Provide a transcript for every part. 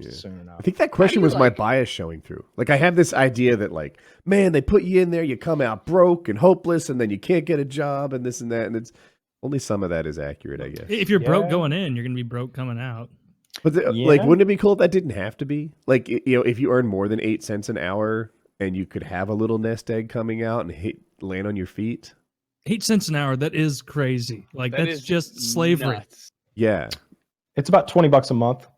soon enough. I think that question was my bias showing through. Like, I have this idea that, like, man, they put you in there, you come out broke and hopeless, and then you can't get a job and this and that. And it's only some of that is accurate, I guess. If you're broke going in, you're going to be broke coming out. But like, wouldn't it be cool if that didn't have to be? Like, if you earn more than 8 cents an hour and you could have a little nest egg coming out and land on your feet. 8 cents an hour, that is crazy. Like, that's just slavery. Nuts. Yeah. It's about $20 a month.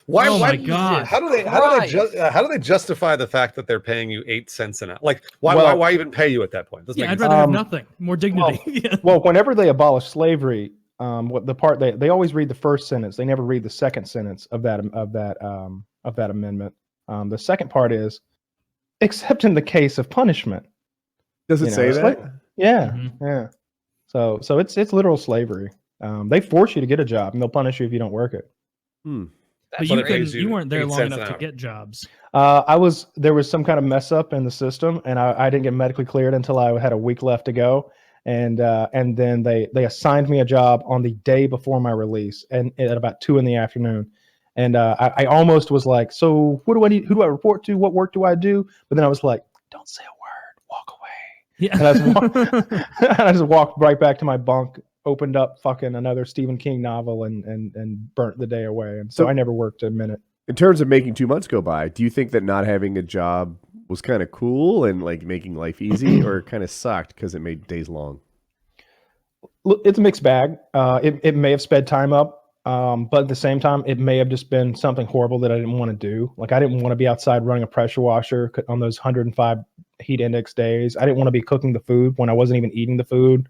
Oh my God! How do they justify the fact that they're paying you 8 cents an hour? Like, why even pay you at that point? I'd rather have nothing, more dignity. Well, whenever they abolish slavery, what the part they always read the first sentence. They never read the second sentence of that amendment. The second part is, except in the case of punishment. Does it say that? Yeah. So it's literal slavery. They force you to get a job, and they'll punish you if you don't work it. But you weren't there long enough to get jobs. There was some kind of mess up in the system, and I didn't get medically cleared until I had a week left to go. And then they assigned me a job on the day before my release, and at about 2 p.m. And I almost was like, so what do I need? Who do I report to? What work do I do? But then I was like, don't say a word, walk away. Yeah. And I just walked right back to my bunk, opened up fucking another Stephen King novel and burnt the day away. And so I never worked a minute. In terms of making 2 months go by, do you think that not having a job was kind of cool and like making life easy, or kind of sucked because it made days long? It's a mixed bag. It may have sped time up, but at the same time, it may have just been something horrible that I didn't want to do. Like, I didn't want to be outside running a pressure washer on those 105 heat index days. I didn't want to be cooking the food when I wasn't even eating the food.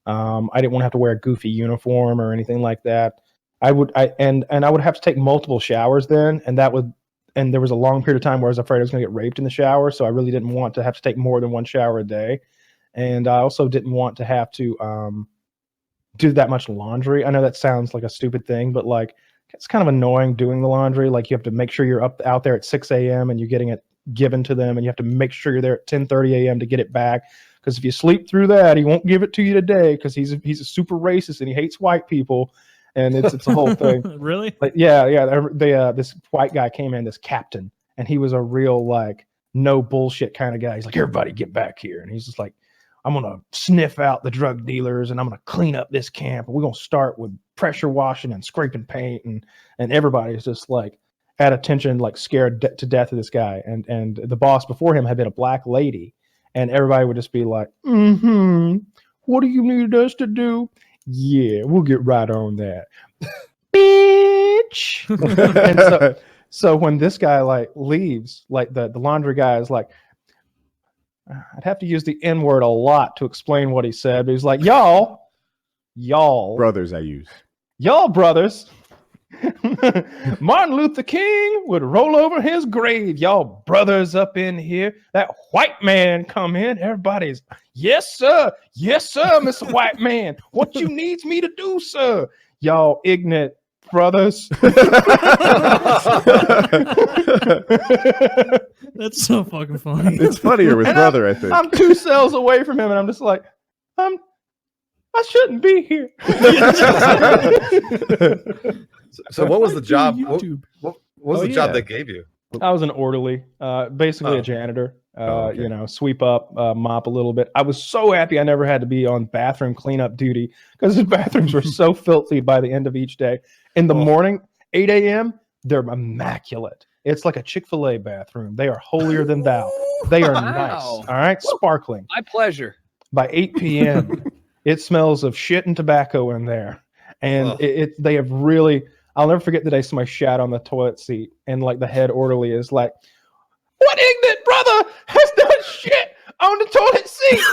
I didn't want to have to wear a goofy uniform or anything like that. I would have to take multiple showers then, and there was a long period of time where I was afraid I was going to get raped in the shower, so I really didn't want to have to take more than one shower a day. And I also didn't want to have to do that much laundry. I know that sounds like a stupid thing, but like, it's kind of annoying doing the laundry. Like, you have to make sure you're out there at 6 a.m. and you're getting it given to them, and you have to make sure you're there at 10:30 a.m. to get it back. Because if you sleep through that, he won't give it to you today because he's a super racist and he hates white people, and it's a whole thing. Really? Like, yeah. This white guy came in, this captain, and he was a real like no bullshit kind of guy. He's like, everybody get back here, and he's just like, I'm gonna sniff out the drug dealers and I'm gonna clean up this camp, and we're gonna start with pressure washing and scraping paint, and everybody's just like at attention, like scared to death of this guy, and the boss before him had been a black lady. And everybody would just be like, what do you need us to do? Yeah, we'll get right on that. Bitch. And so when this guy like leaves, like the laundry guy is like, I'd have to use the N-word a lot to explain what he said, but he's like, y'all. Brothers, I use. Y'all brothers. Martin Luther King would roll over his grave. Y'all brothers up in here. That white man come in. Everybody's, yes, sir, Mr. White Man. What you needs me to do, sir? Y'all ignorant brothers. That's so fucking funny. It's funnier with brother, I think. I'm 2 cells away from him, and I'm just like, I shouldn't be here. So what was the job? What was the job they gave you? I was an orderly, basically a janitor. Sweep up, mop a little bit. I was so happy I never had to be on bathroom cleanup duty because the bathrooms were so filthy by the end of each day. In the morning, 8 a.m., they're immaculate. It's like a Chick-fil-A bathroom. They are holier than thou. They are nice. All right, sparkling. My pleasure. By 8 p.m., it smells of shit and tobacco in there, and they have really. I'll never forget the day somebody shat on the toilet seat, and like the head orderly is like, "What ignorant brother has done shit on the toilet seat?"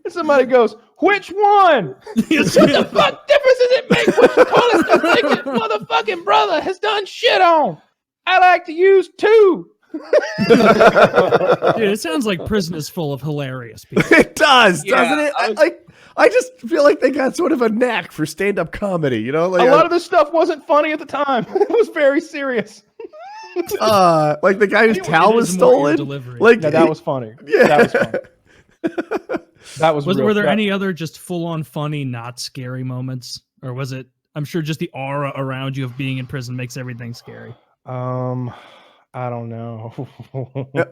And somebody goes, "Which one? What the fuck difference does it make which toilet the ignorant motherfucking brother has done shit on? I like to use 2." Dude, it sounds like Prison is full of hilarious people. It does, doesn't it? I just feel like they got sort of a knack for stand-up comedy, you know? Like, a lot of this stuff wasn't funny at the time. It was very serious. Like the guy whose towel was stolen. Like, that was funny. Yeah. That was funny. Were there any other just full-on funny, not scary moments? Or was it I'm sure just the aura around you of being in prison makes everything scary. I don't know.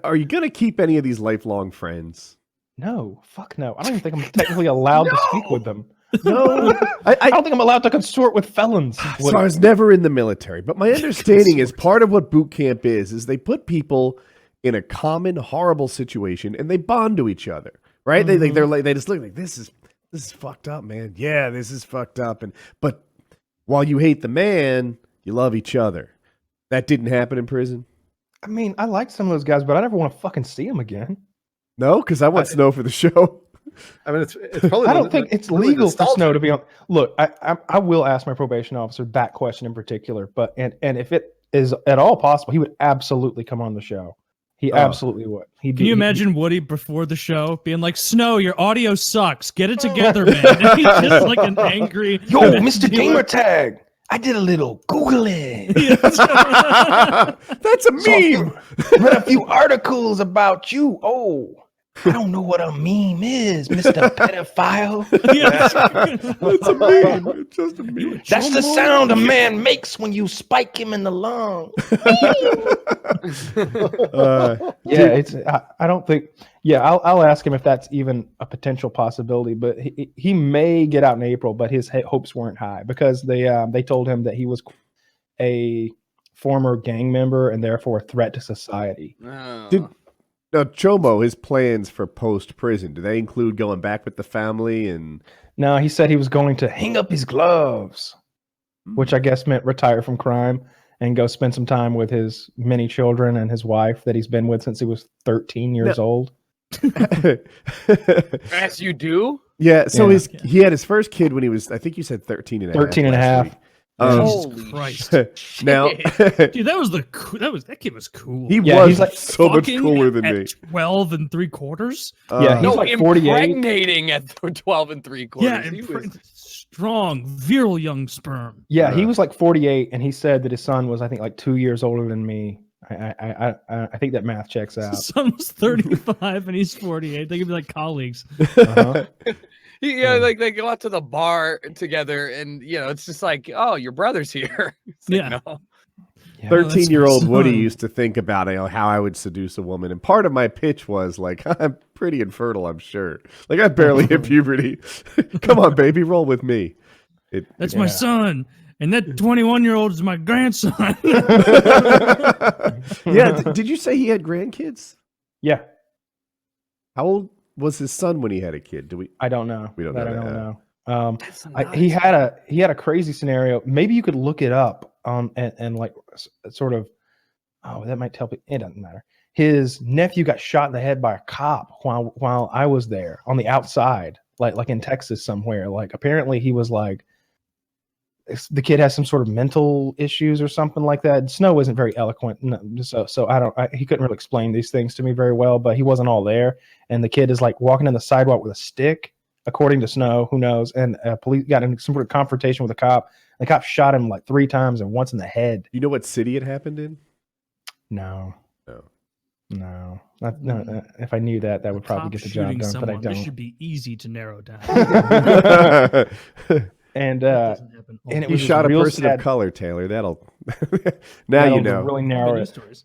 Are you gonna keep any of these lifelong friends? No, fuck no. I don't even think I'm technically allowed to speak with them. No, I don't think I'm allowed to consort with felons. So I was never in the military, but my understanding is part of what boot camp is they put people in a common horrible situation and they bond to each other, right? Mm-hmm. They just look like this is fucked up, man. Yeah, this is fucked up. But while you hate the man, you love each other. That didn't happen in prison. I mean, I like some of those guys, but I never want to fucking see them again. No, because I want Snow for the show. I mean, it's probably. I don't think it's really legal for nostalgic. Snow to be on. Look, I will ask my probation officer that question in particular, but and if it is at all possible, he would absolutely come on the show. He absolutely would. Can you imagine Woody before the show being like, Snow, your audio sucks. Get it together, man. And he's just like an angry. Yo, Mr. Gamertag, I did a little Googling. That's a meme. Read a few articles about you. Oh, I don't know what a meme is, Mr. Pedophile. That's a meme. It's just a meme. That's the sound a man makes when you spike him in the lung. I don't think. Yeah, I'll ask him if that's even a potential possibility. But he may get out in April, but his hopes weren't high because they told him that he was a former gang member and therefore a threat to society. Now, Chomo, his plans for post-prison, do they include going back with the family? And no, he said he was going to hang up his gloves, which I guess meant retire from crime and go spend some time with his many children and his wife that he's been with since he was 13 years old. As you do? Yeah, so he had his first kid when he was, I think you said 13 and a half. 13 and a half. Jesus Christ! Now, dude, that kid was cool. He's like so much cooler than me. 12 and 3/4. He's like 48. Impregnating at 12 and 3/4. Yeah, strong, virile young sperm. Yeah, he was like 48, and he said that his son was, I think, like 2 years older than me. I think that math checks out. His son was 35 and he's 48. They could be like colleagues. Like they go out to the bar together, and it's just like, oh, your brother's here. Like, no. 13-year-old Woody used to think about how I would seduce a woman, and part of my pitch was like, I'm pretty infertile, I'm sure. Like I barely hit puberty. Come on, baby, roll with me. That's my son, and that 21-year-old is my grandson. Yeah, did you say he had grandkids? Yeah. How old was his son when he had a kid? I don't know. We don't that know. I don't know. He had a crazy scenario. Maybe you could look it up and like sort of. Oh, that might tell people. It doesn't matter. His nephew got shot in the head by a cop while I was there on the outside, like in Texas somewhere. Like apparently he was like. The kid has some sort of mental issues or something like that. Snow isn't very eloquent, so he couldn't really explain these things to me very well. But he wasn't all there, and the kid is like walking on the sidewalk with a stick, according to Snow. Who knows? And police got in some sort of confrontation with a cop. The cop shot him like 3 times and once in the head. You know what city it happened in? No. If I knew that would probably get the job done, but I don't. This should be easy to narrow down. And he shot a person of color, Taylor. That'll you know. Really narrow it.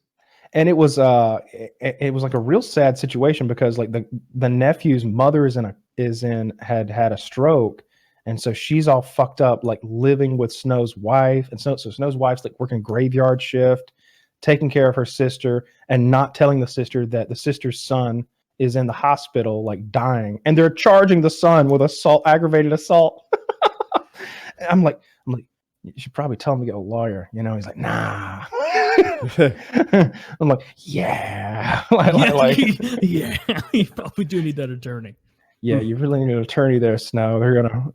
And it was like a real sad situation because like the nephew's mother had a stroke, and so she's all fucked up, like living with Snow's wife, and so Snow's wife's like working graveyard shift, taking care of her sister, and not telling the sister that the sister's son is in the hospital, like dying, and they're charging the son with aggravated assault. I'm like, you should probably tell him to get a lawyer. He's like, nah. I'm like, yeah. Yeah, you probably do need that attorney. Yeah, you really need an attorney there, Snow.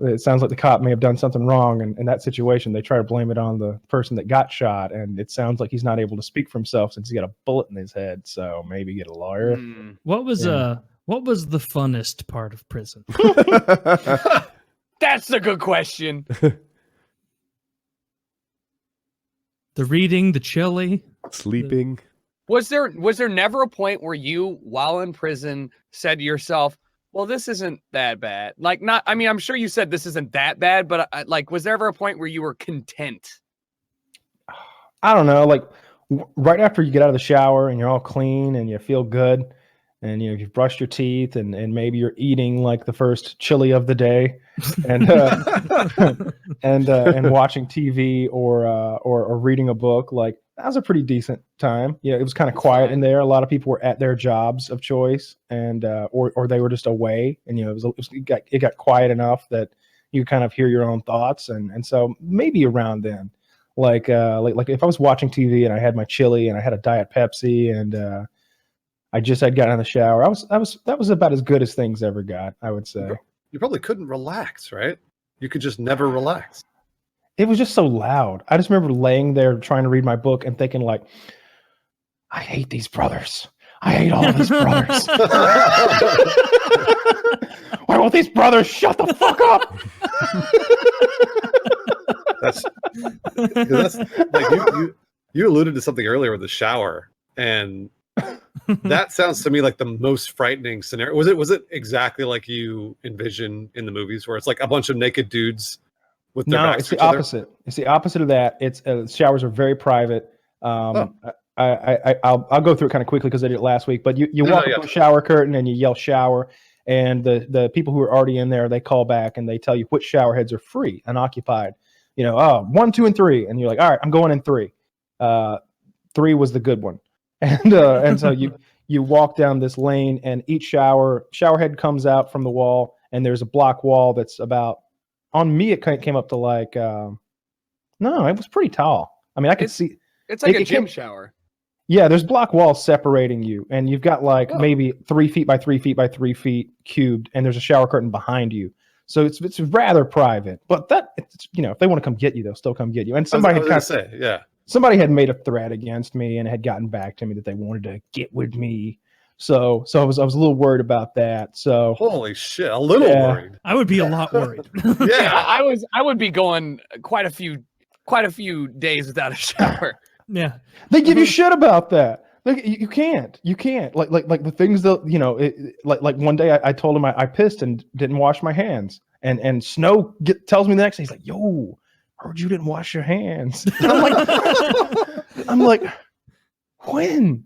It sounds like the cop may have done something wrong, and in that situation, they try to blame it on the person that got shot, and it sounds like he's not able to speak for himself since he got a bullet in his head. So maybe get a lawyer. What was the funnest part of prison? That's a good question. The reading, the chili, sleeping. Was there never a point where you, while in prison, said to yourself, well, this isn't that bad. Like, not, I mean, I'm sure you said this isn't that bad, but like, was there ever a point where you were content? I don't know, like right after you get out of the shower and you're all clean and you feel good and you've brushed your teeth and maybe you're eating like the first chili of the day and and watching TV or reading a book, like that was a pretty decent time. It was kind of quiet in there. A lot of people were at their jobs of choice and or they were just away, and it got quiet enough that you kind of hear your own thoughts, and so maybe around then. Like if I was watching TV and I had my chili and I had a Diet Pepsi and I just had gotten in the shower, that was about as good as things ever got, I would say. You probably couldn't relax, right? You could just never relax. It was just so loud. I just remember laying there trying to read my book and thinking like, I hate these brothers. I hate all of these brothers. Why won't these brothers shut the fuck up? That's like you alluded to something earlier with the shower, and that sounds to me like the most frightening scenario. Was it exactly like you envision in the movies, where it's like a bunch of naked dudes with their backs to each other? Opposite. It's the opposite of that. It's showers are very private. I'll go through it kind of quickly because I did it last week. But you walk up to a shower curtain and you yell shower, and the people who are already in there, they call back and they tell you which shower heads are free and occupied. 1, 2, and 3, and you're like, all right, I'm going in 3. 3 was the good one, and so you walk down this lane, and each shower head comes out from the wall, and there's a block wall that's about, on me it came up to like, no, it was pretty tall. I mean, I could see. It's like a gym shower. Yeah, there's block walls separating you, and you've got like maybe 3 feet by 3 feet by 3 feet cubed, and there's a shower curtain behind you. So it's rather private, but if they want to come get you, they'll still come get you. And somebody somebody had made a threat against me and had gotten back to me that they wanted to get with me. So I was a little worried about that. So holy shit, a little worried. I would be a lot worried. Yeah, I would be going quite a few days without a shower. Yeah, they give you shit about that. Like you can't like the things that like one day I told him I pissed and didn't wash my hands, and Snow tells me the next day, he's like, yo, heard you didn't wash your hands. I'm like when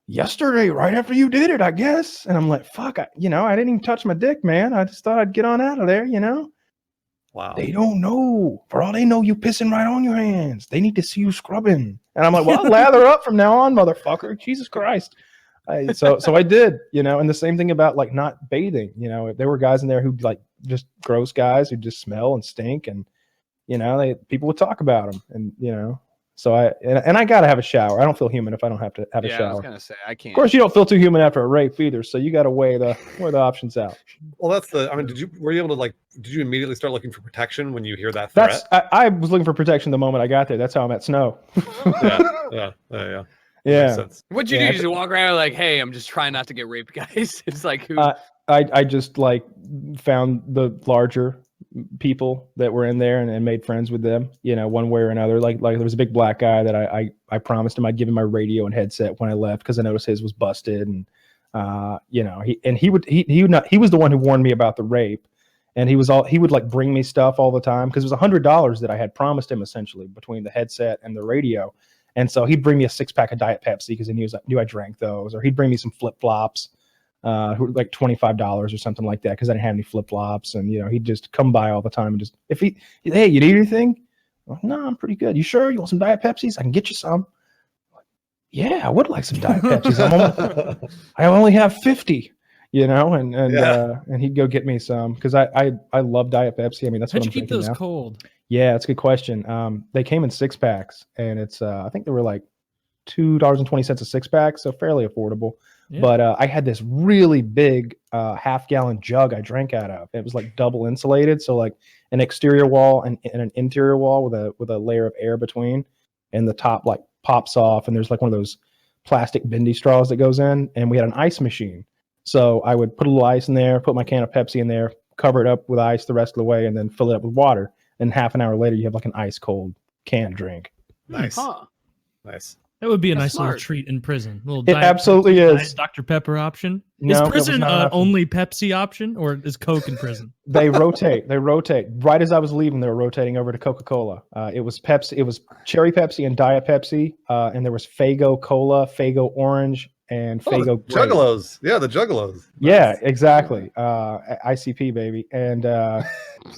yesterday, right after you did it, I guess. And I'm like, fuck, I didn't even touch my dick, man. I just thought I'd get on out of there, Wow. They don't know. For all they know, you pissing right on your hands. They need to see you scrubbing. And I'm like, well, I'll lather up from now on, motherfucker. Jesus Christ. So I did, and the same thing about like not bathing. There were guys in there who like just gross guys who just smell and stink, and people would talk about them, and so I gotta have a shower. I don't feel human if I don't have to have a shower. I was gonna say I can't. Of course, you don't feel too human after a rape either, so you got to weigh the options out. Well, were you able to did you immediately start looking for protection when you hear that threat? I was looking for protection the moment I got there. That's how I met Snow. Yeah. What'd you do? Did you walk around like, hey, I'm just trying not to get raped, guys? It's like who? I just like found the larger people that were in there and made friends with them, one way or another. Like there was a big black guy that I promised him I'd give him my radio and headset when I left because I noticed his was busted, and he was the one who warned me about the rape, and he would like bring me stuff all the time because it was $100 that I had promised him essentially between the headset and the radio. And so he'd bring me a 6-pack of Diet Pepsi because he knew I drank those, or he'd bring me some flip-flops who were like $25 or something like that because I didn't have any flip-flops, and he'd just come by all the time and just hey, you need anything? Well, no, I'm pretty good. You sure? You want some Diet Pepsis? I can get you some. Yeah, I would like some Diet Pepsis. I only have 50, and he'd go get me some because I love Diet Pepsi. I mean, that's what I'm drinking now. How'd you keep those cold? Yeah, that's a good question. They came in 6-packs, and it's I think they were like $2.20 a 6-pack, so fairly affordable. Yeah. But I had this really big half-gallon jug I drank out of. It was like double insulated, so like an exterior wall and an interior wall with a layer of air between, and the top like pops off, and there's like one of those plastic bendy straws that goes in, and we had an ice machine. So I would put a little ice in there, put my can of Pepsi in there, cover it up with ice the rest of the way, and then fill it up with water. And half an hour later, you have like an ice cold canned drink. Nice. Huh. Nice. That would be a That's nice little smart. treat in prison. Little It absolutely Diet is. Dr. Pepper option. No, Is that was prison not an option. only Pepsi option, or is Coke in prison? They rotate. They rotate. Right as I was leaving, they were rotating over to Coca-Cola. It was Pepsi. It was Cherry Pepsi and Diet Pepsi, and there was Fago Cola, Fago Orange, and Oh, the Fago Grape. Juggalos. Yeah, the Juggalos. Yeah, Nice. exactly. ICP baby, and